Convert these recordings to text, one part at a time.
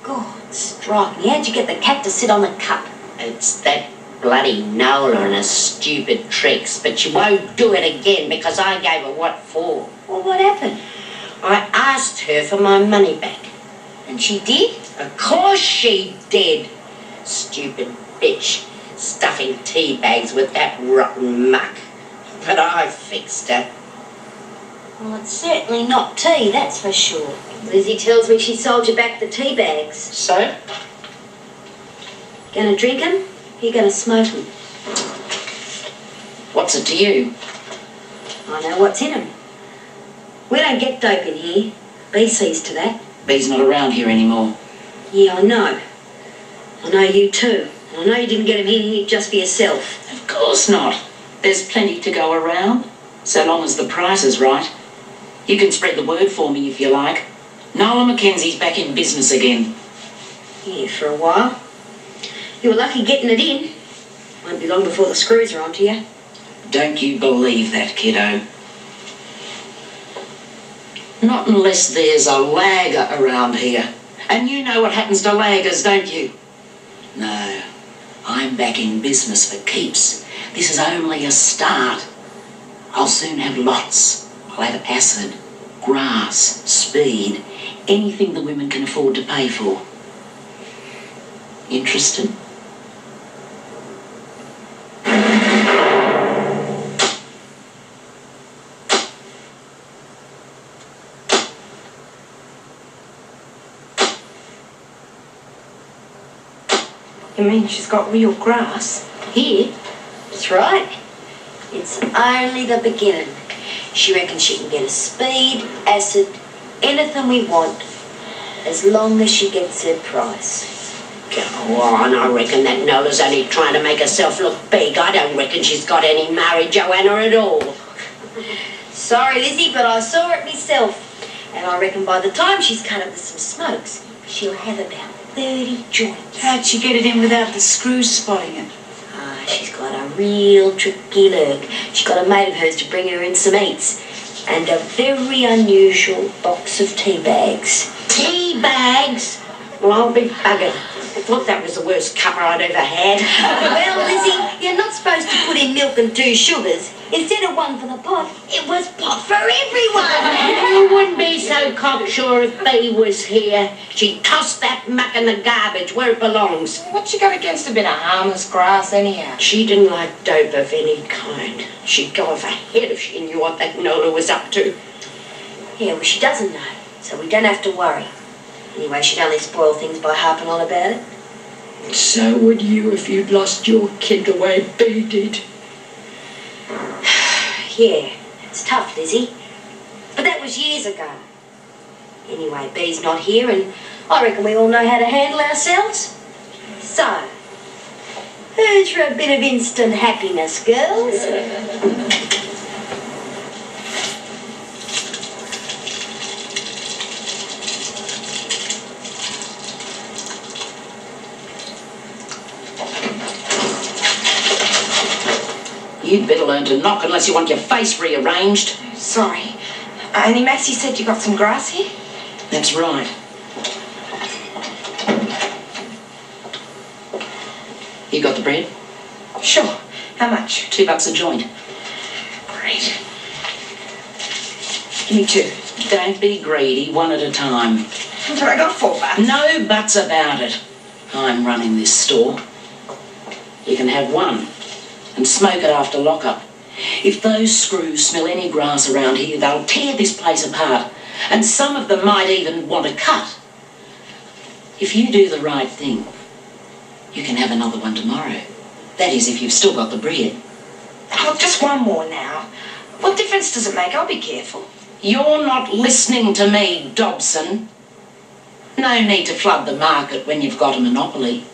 God, strike me. How'd you get the cat to sit on the cup? It's that bloody Nola and her stupid tricks, but she won't do it again because I gave her what for. Well, what happened? I asked her for my money back. And she did? Of course she did. Stupid bitch, stuffing tea bags with that rotten muck. But I fixed her. Well, it's certainly not tea, that's for sure. Lizzie tells me she sold you back the tea bags. So? Gonna drink 'em? You're gonna smoke 'em? What's it to you? I know what's in 'em. We don't get dope in here. Bea sees to that. Bea's not around here anymore. Yeah, I know. I know you too. And I know you didn't get 'em here just for yourself. Of course not. There's plenty to go around, so long as the price is right. You can spread the word for me if you like. Nola Mc Kenzie's back in business again. Yeah, for a while. You were lucky getting it in. Won't be long before the screws are onto you. Don't you believe that, kiddo. Not unless there's a lagger around here. And you know what happens to laggers, don't you? No, I'm back in business for keeps. This is only a start. I'll soon have lots. I'll have acid, grass, speed, anything the women can afford to pay for. Interested? You mean she's got real grass? Here? That's right. It's only the beginning. She reckons she can get us speed, acid, anything we want, as long as she gets her price. Go on, I reckon that Nola's only trying to make herself look big. I don't reckon she's got any married Joanna at all. Sorry, Lizzie, but I saw it myself. And I reckon by the time she's cut up with some smokes, she'll have about 30 joints. How'd she get it in without the screws spotting it? She's got a real tricky lurk. She's got a mate of hers to bring her in some eats. And a very unusual box of tea bags. Tea bags? Well, I'll be buggered. I thought that was the worst cuppa I'd ever had. Well, Lizzie, you're not supposed to put in milk and 2 sugars. Instead of 1 for the pot, it was pot for everyone. You wouldn't be so cocksure if Bea was here. She'd toss that muck in the garbage where it belongs. What's she got against a bit of harmless grass anyhow? She didn't like dope of any kind. She'd go off her head if she knew what that Nola was up to. Yeah, well, she doesn't know, so we don't have to worry. Anyway, she'd only spoil things by harping on about it. So would you if you'd lost your kid the way Bea did. Yeah, it's tough, Lizzie. But that was years ago. Anyway, Bea's not here, and I reckon we all know how to handle ourselves. So, who's for a bit of instant happiness, girls? You'd better learn to knock unless you want your face rearranged. Sorry. Only Maxie said you got some grass here? That's right. You got the bread? Sure. How much? $2 a joint. Great. Give me 2. Don't be greedy, 1 at a time. But I got $4. No buts about it. I'm running this store. You can have 1 and smoke it after lockup. If those screws smell any grass around here, they'll tear this place apart, and some of them might even want to cut. If you do the right thing, you can have another one tomorrow. That is, if you've still got the bread. Oh, just 1 more now. What difference does it make? I'll be careful. You're not listening to me, Dobson. No need to flood the market when you've got a monopoly.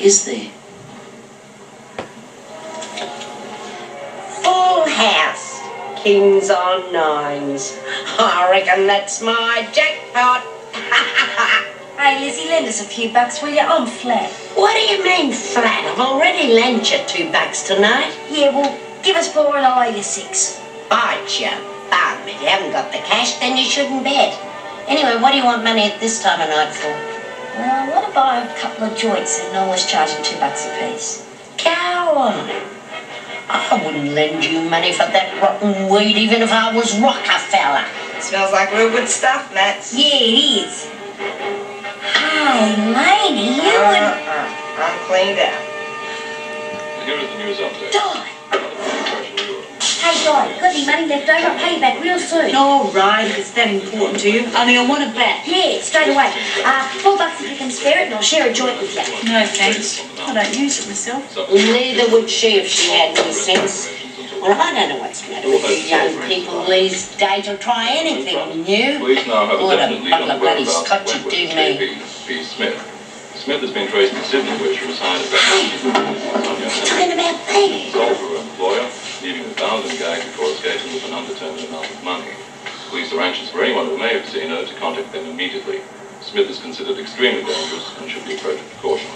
Is there? Full house. Kings on 9s. I reckon that's my jackpot. Hey, Lizzie, lend us a few bucks, will you? I'm flat. What do you mean flat? I've already lent you $2 tonight. Yeah, well, give us 4 and I'll owe you 6. Bite you. If you haven't got the cash, then you shouldn't bet. Anyway, what do you want money at this time of night for? What if I buy a couple of joints and Nola's charging $2 a piece? Go on. I wouldn't lend you money for that rotten weed even if I was Rockefeller. Smells like real good stuff, Max. Yeah, it is. Hey, lady, you would... I'm cleaned out. Here is the news update. Die. Hey, Guy, got any money left over? I'll pay you back real soon. All right, if it's that important to you. Only I want it back. Yeah, straight away. $4 if you can spare it, and I'll share a joint with you. No, thanks. I don't use it myself. Neither would she if she had any sense. Well, I don't know what's the matter with you young people these days will try anything new. Police now have a What a definite lead bundle on of bloody whereabouts scotch of you do Wentworth's me. Bea Smith. Smith has been traced to Sydney, where she was hired as a Talking about me. sold for her employer, leaving the bound and gagged before escaping with an undetermined amount of money. Police are anxious for anyone who may have seen her to contact them immediately. Smith is considered extremely dangerous and should be approached with caution.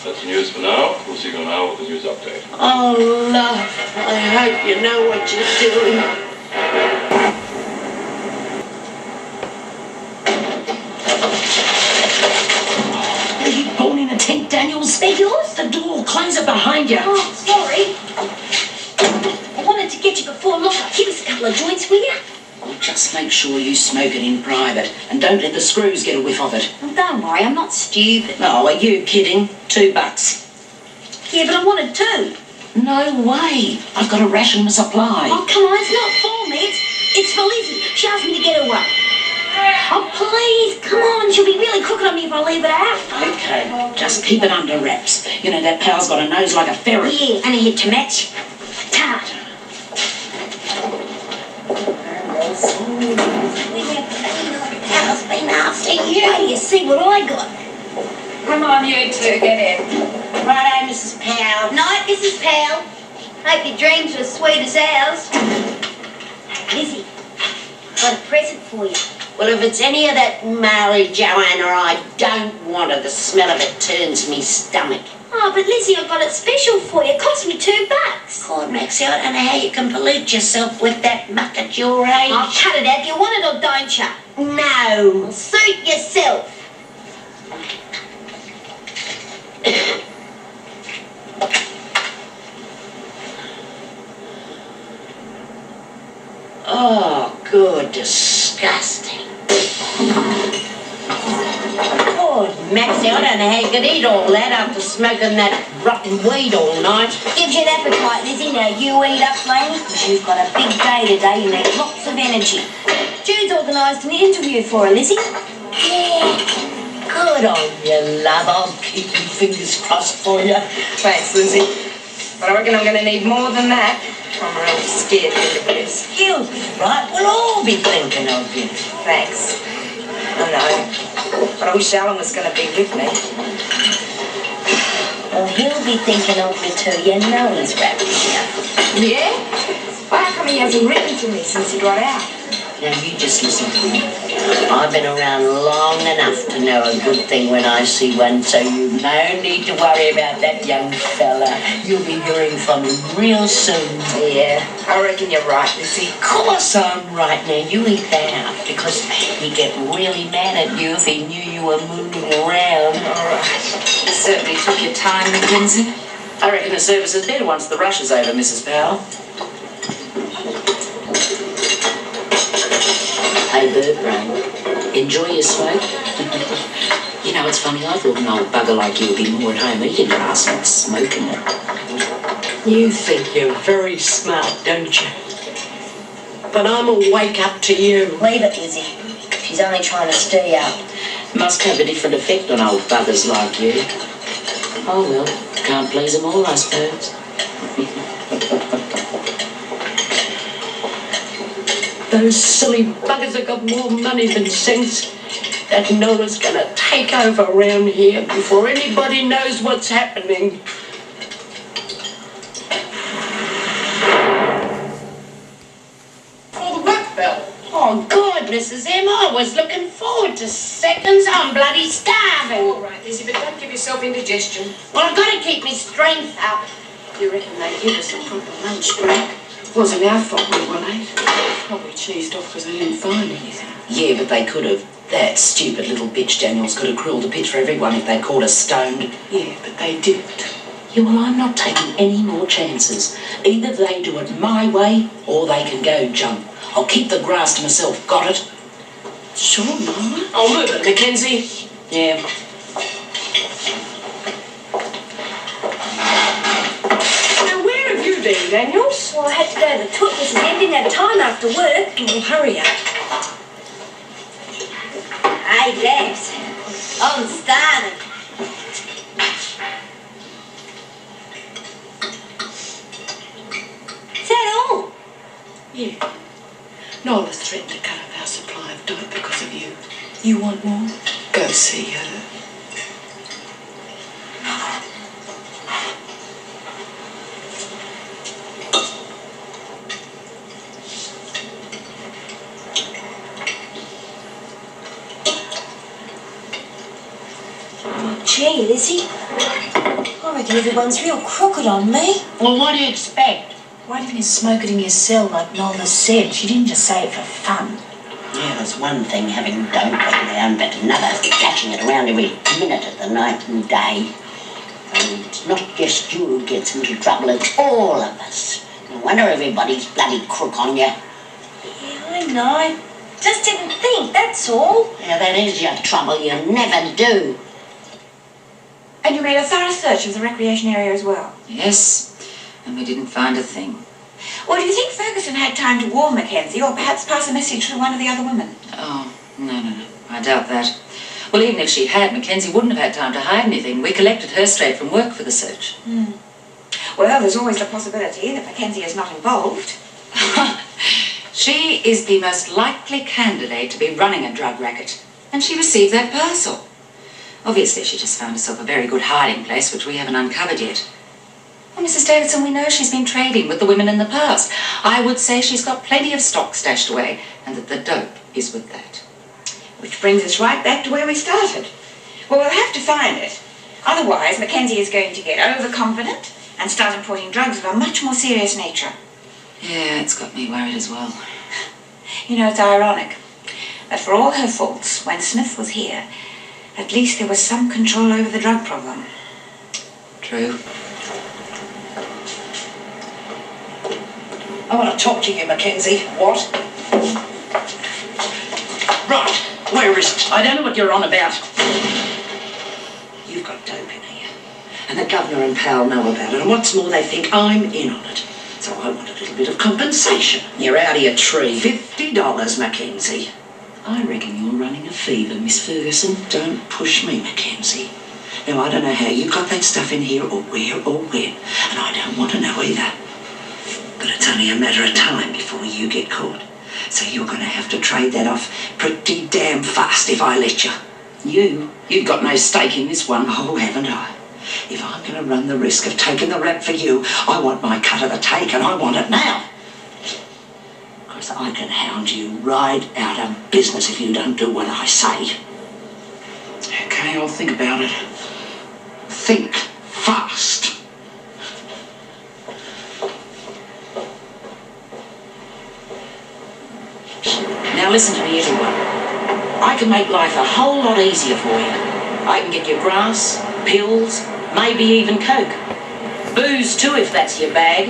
That's the news for now. We'll see you now with the news update. Oh, love, I hope you know what you're doing. Are you born in a tent, Daniels? They're yours? The door, close it behind you. Oh, sorry. I wanted to get you before lockup. Give us a couple of joints, will you? Well, just make sure you smoke it in private and don't let the screws get a whiff of it. Well, don't worry, I'm not stupid. Oh, are you kidding? $2. Yeah, but I wanted two. No way. I've got a ration to supply. Oh, come on, it's not for me. It's for Lizzie. She asked me to get her one. Oh, please, come on. She'll be really crooked on me if I leave it out. Okay, just keep it under wraps. You know, that pal's got a nose like a ferret. Yeah, and a head to match. Ta. How's been after you? Wait till you see what I got. Come on, you two, get in. Righto, Mrs. Powell. Night, Mrs. Powell. Hope your dreams are as sweet as ours. Lizzie, got a present for you. Well, if it's any of that Maori Joanna, I don't want it. The smell of it turns me stomach. Oh, but Lizzie, I got it special for you. It cost me $2. God, Maxie, I don't know how you can pollute yourself with that muck at your age. I'll cut it out. You want it or don't you? No. Well, suit yourself. Oh, good, disgusting. God, Maxie, I don't know how you could eat all that after smoking that rotten weed all night. Gives you an appetite, Lizzie. Now you eat up, lady, because you've got a big day today. You need lots of energy. Jude's organised an interview for her, Lizzie. Yeah. Good on you, love. I'll keep my fingers crossed for you. Thanks, Lizzie. But I reckon I'm going to need more than that. I'm really scared of this. You'll be right. We'll all be thinking of you. Thanks. I know. But I wish Alan was going to be with me. Well, he'll be thinking of me too. You know he's wrapped here. Yeah? Well, how come he hasn't written to me since he got out? Now, you just listen to me. I've been around long enough to know a good thing when I see one, so you've no need to worry about that young fella. You'll be hearing from him real soon. Yeah, I reckon you're right, Lizzie. Of course I'm right. Now, you eat that, because he'd get really mad at you if he knew you were moving around. All right. You certainly took your time, Mackenzie. I reckon the service is better once the rush is over, Mrs. Powell. Hey, Bert, enjoy your smoke. You know, it's funny, I thought an old bugger like you would be more at home eating grass than smoking it. You think you're very smart, don't you? But I'm a wake up to you. Leave it, Lizzie. She's only trying to stir you up. Must have a different effect on old buggers like you. Oh well, can't please them all, I suppose. Those silly buggers have got more money than sense. That Nola's gonna take over around here before anybody knows what's happening. Oh, that bell. Oh, good, Mrs. M. I was looking forward to seconds. I'm bloody starving. All right, Lizzie, but don't give yourself indigestion. Well, I've got to keep my strength up. You reckon they give us a proper lunch break? Wasn't our fault we were late. Probably cheesed off because they didn't find anything. Yeah, but they could have. That stupid little bitch Daniels could have grilled a pitch for everyone if they'd called us stoned. Yeah, but they didn't. Yeah, well, I'm not taking any more chances. Either they do it my way or they can go jump. I'll keep the grass to myself, got it? Sure, Nola. I'll move it, Mackenzie. Yeah. Now, where have you been, Daniels? Well, I had to go to the toilets and didn't have time after work. Oh, hurry up. Hey, Babs. I'm starving. Is that all? Yeah. Nola's threatened to cut off our supply of dope because of you. You want more? Go see her. Oh, gee, Lizzie. I reckon everyone's real crooked on me. Well, what do you expect? Why didn't you smoke it in your cell like Nola said? She didn't just say it for fun. Yeah, there's one thing having dope around, but another catching it around every minute of the night and day. And it's not just you who gets into trouble, it's all of us. No wonder everybody's bloody crook on you. Yeah, I know. Just didn't think, that's all. Yeah, that is your trouble, you never do. And you made a thorough search of the recreation area as well? Yes, and we didn't find a thing. Well, do you think Ferguson had time to warn Mackenzie or perhaps pass a message to one of the other women? Oh, no. I doubt that. Well, even if she had, Mackenzie wouldn't have had time to hide anything. We collected her straight from work for the search. Well, there's always the possibility that Mackenzie is not involved. She is the most likely candidate to be running a drug racket. And she received that parcel. Obviously, she just found herself a very good hiding place, which we haven't uncovered yet. Well, Mrs. Davidson, we know she's been trading with the women in the past. I would say she's got plenty of stock stashed away, and that the dope is with that. Which brings us right back to where we started. Well, we'll have to find it. Otherwise, Mackenzie is going to get overconfident and start importing drugs of a much more serious nature. Yeah, it's got me worried as well. You know, it's ironic that for all her faults, when Smith was here, at least there was some control over the drug problem. True. I want to talk to you, Mackenzie. What? Right, where is it? I don't know what you're on about. You've got dope in here. And the governor and pal know about it, and what's more, they think I'm in on it. So I want a little bit of compensation. You're out of your tree. $50, Mackenzie. I reckon you're running a fever, Miss Ferguson. Don't push me, Mackenzie. Now, I don't know how you got that stuff in here, or where, or when, and I don't want to know either. But it's only a matter of time before you get caught. So you're going to have to trade that off pretty damn fast if I let you. You've got no stake in this one. Oh, haven't I? If I'm going to run the risk of taking the rap for you, I want my cut of the take, and I want it now. Because I can hound you right out of business if you don't do what I say. Okay, I'll think about it. Think fast. Now listen to me, everyone. I can make life a whole lot easier for you. I can get you grass, pills, maybe even coke. Booze too, if that's your bag.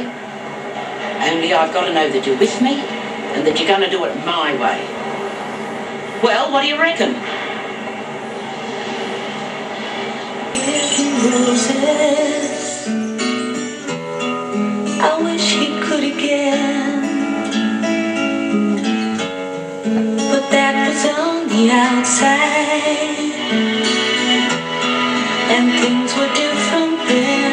Only I've got to know that you're with me and that you're going to do it my way. Well, what do you reckon? Roses, I wish he could again, but that was on the outside, and things were different then.